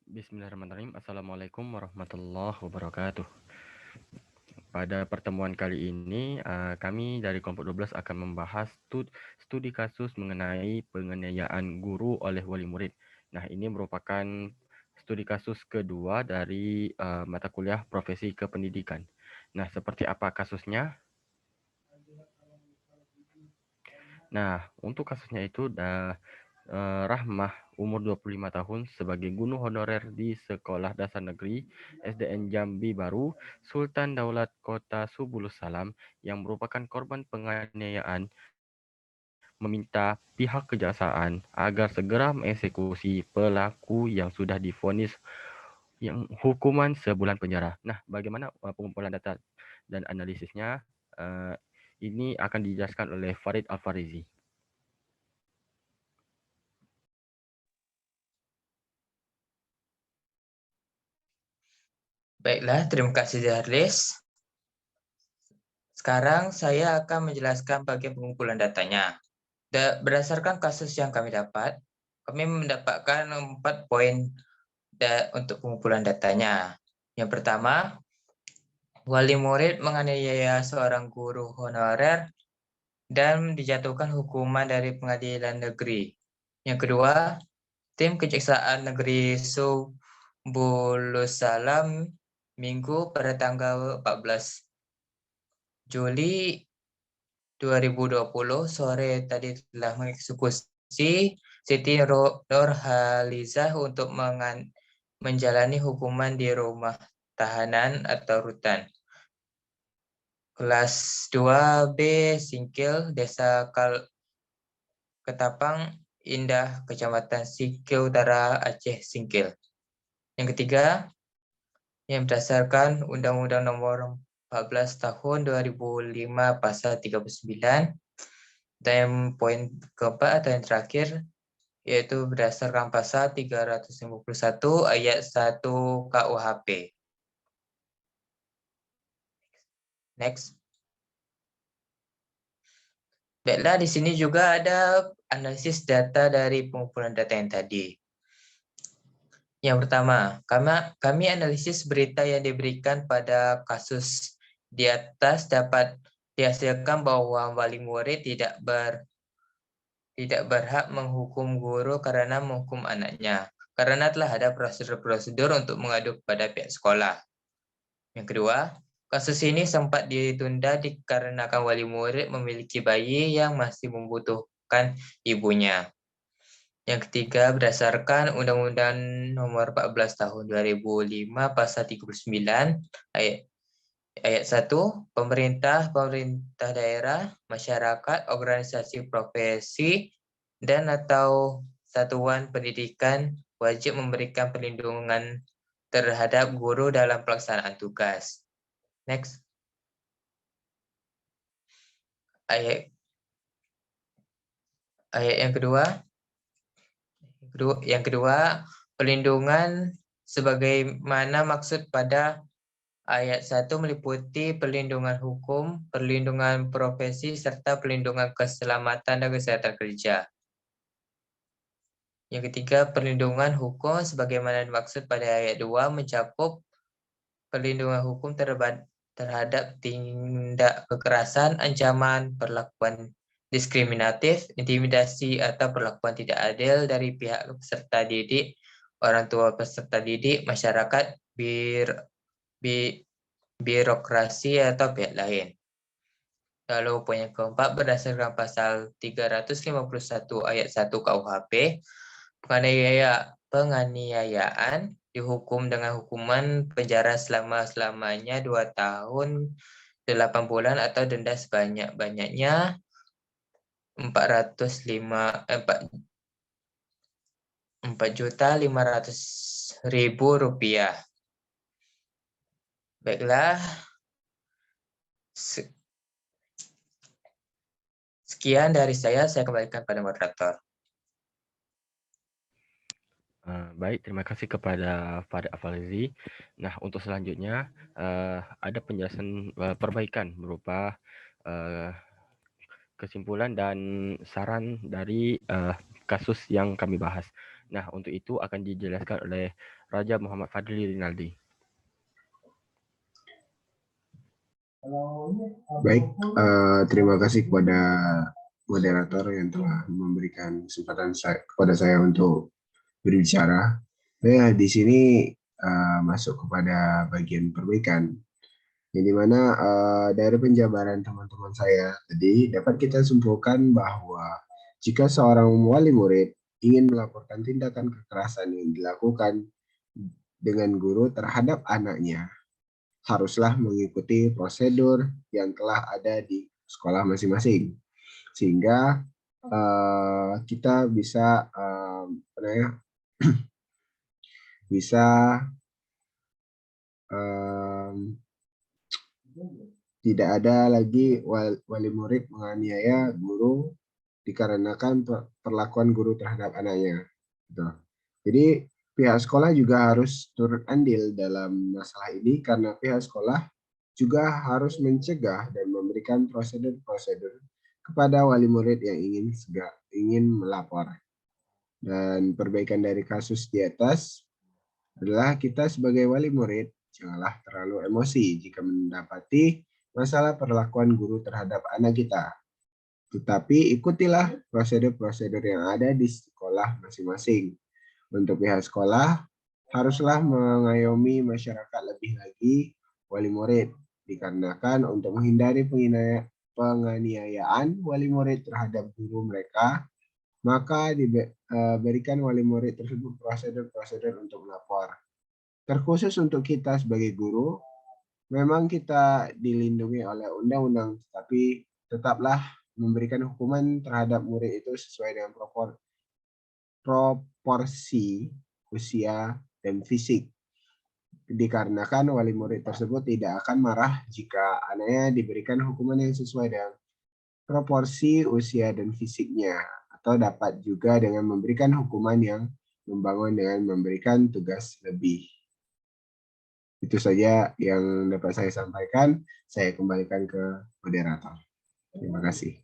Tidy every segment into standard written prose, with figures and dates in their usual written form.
Bismillahirrahmanirrahim. Assalamualaikum warahmatullahi wabarakatuh. Pada pertemuan kali ini, kami dari kelompok 12 akan membahas studi kasus mengenai penganiayaan guru oleh wali murid. Nah, ini merupakan studi kasus kedua dari mata kuliah profesi kependidikan. Nah, seperti apa kasusnya? Nah, untuk kasusnya itu Rahmah, umur 25 tahun, sebagai guru honorer di Sekolah Dasar Negeri SDN Jambi Baru, Sultan Daulat Kota Subulus Salam, yang merupakan korban penganiayaan, meminta pihak kejaksaan agar segera mengeksekusi pelaku yang sudah divonis yang hukuman sebulan penjara. Nah, bagaimana pengumpulan data dan analisisnya? Ini akan dijelaskan oleh Farid Al-Farizi. Baiklah, terima kasih Darlis. Sekarang saya akan menjelaskan bagian pengumpulan datanya. Berdasarkan kasus yang kami dapat, kami mendapatkan 4 poin untuk pengumpulan datanya. Yang pertama, wali murid menganiaya seorang guru honorer dan dijatuhkan hukuman dari pengadilan negeri. Yang kedua, tim Kejaksaan Negeri Subulus Salam Minggu pada tanggal 14 Juli 2020 sore tadi telah mengeksekusi Siti Nurhalizah untuk menjalani hukuman di rumah tahanan atau rutan. Kelas 2B Singkil, Desa Ketapang Indah, Kecamatan Singkil Utara, Aceh Singkil. Yang ketiga, yang berdasarkan Undang-Undang Nomor 14 Tahun 2005 Pasal 39, dan poin keempat atau yang terakhir, yaitu berdasarkan pasal 351 ayat 1 KUHP. Next. Baiklah, di sini juga ada analisis data dari pengumpulan data yang tadi. Yang pertama, kami analisis berita yang diberikan pada kasus di atas dapat dihasilkan bahwa wali murid tidak berhak menghukum guru karena menghukum anaknya, karena telah ada prosedur-prosedur untuk mengadu kepada pihak sekolah. Yang kedua, kasus ini sempat ditunda dikarenakan wali murid memiliki bayi yang masih membutuhkan ibunya. Yang ketiga, berdasarkan Undang-Undang Nomor 14 Tahun 2005 Pasal 39 ayat 1, pemerintah daerah, masyarakat, organisasi profesi, dan atau satuan pendidikan wajib memberikan perlindungan terhadap guru dalam pelaksanaan tugas. Next. Ayat yang kedua, perlindungan sebagaimana maksud pada ayat 1 meliputi perlindungan hukum, perlindungan profesi, serta perlindungan keselamatan dan kesehatan kerja. Yang ketiga, perlindungan hukum sebagaimana dimaksud pada ayat 2 mencakup perlindungan hukum terhadap tindak kekerasan, ancaman, perlakuan diskriminatif, intimidasi, atau perlakuan tidak adil dari pihak peserta didik, orang tua peserta didik, masyarakat, birokrasi, atau pihak lain. Lalu poin yang keempat, berdasarkan pasal 351 ayat 1 KUHP, penganiayaan dihukum dengan hukuman penjara selama-lamanya 2 tahun 8 bulan atau denda sebanyak-banyaknya 4.500.000 rupiah. Baiklah, sekian dari saya kembalikan pada moderator. Baik, terima kasih kepada Farid Al-Farizi. Nah, untuk selanjutnya ada penjelasan perbaikan berupa kesimpulan dan saran dari kasus yang kami bahas. Nah, untuk itu akan dijelaskan oleh Raja Muhammad Fadli Rinaldi. Baik, terima kasih kepada moderator yang telah memberikan kesempatan kepada saya untuk berbicara. Saya di sini masuk kepada bagian perbaikan, yang dimana dari penjabaran teman-teman saya tadi dapat kita simpulkan bahwa jika seorang wali murid ingin melaporkan tindakan kekerasan yang dilakukan dengan guru terhadap anaknya, haruslah mengikuti prosedur yang telah ada di sekolah masing-masing, sehingga kita bisa bisa tidak ada lagi wali murid menganiaya guru dikarenakan perlakuan guru terhadap anaknya. Gitu. Jadi pihak sekolah juga harus turut andil dalam masalah ini, karena pihak sekolah juga harus mencegah dan memberikan prosedur-prosedur kepada wali murid yang ingin melapor. Dan perbaikan dari kasus di atas adalah kita sebagai wali murid janganlah terlalu emosi jika mendapati masalah perlakuan guru terhadap anak kita. Tetapi ikutilah prosedur-prosedur yang ada di sekolah masing-masing. Untuk pihak sekolah haruslah mengayomi masyarakat lebih lagi wali murid, dikarenakan untuk menghindari penganiayaan wali murid terhadap guru mereka, maka diberikan wali murid tersebut prosedur-prosedur untuk melapor. Terkhusus untuk kita sebagai guru, memang kita dilindungi oleh undang-undang, tapi tetaplah memberikan hukuman terhadap murid itu sesuai dengan proporsi usia dan fisik. Dikarenakan wali murid tersebut tidak akan marah jika anaknya diberikan hukuman yang sesuai dengan proporsi usia dan fisiknya, atau dapat juga dengan memberikan hukuman yang membangun dengan memberikan tugas lebih. Itu saja yang dapat saya sampaikan. Saya kembalikan ke moderator. Terima kasih.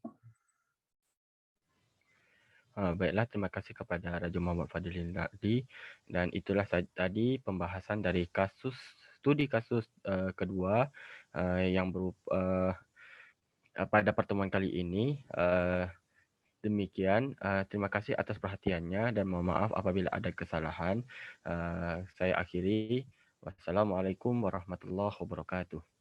Baiklah, terima kasih kepada Raja Muhammad Fadli Rinaldi, dan itulah tadi pembahasan dari studi kasus kedua yang pada pertemuan kali ini. Demikian, terima kasih atas perhatiannya dan mohon maaf apabila ada kesalahan. Saya akhiri. Wassalamualaikum warahmatullahi wabarakatuh.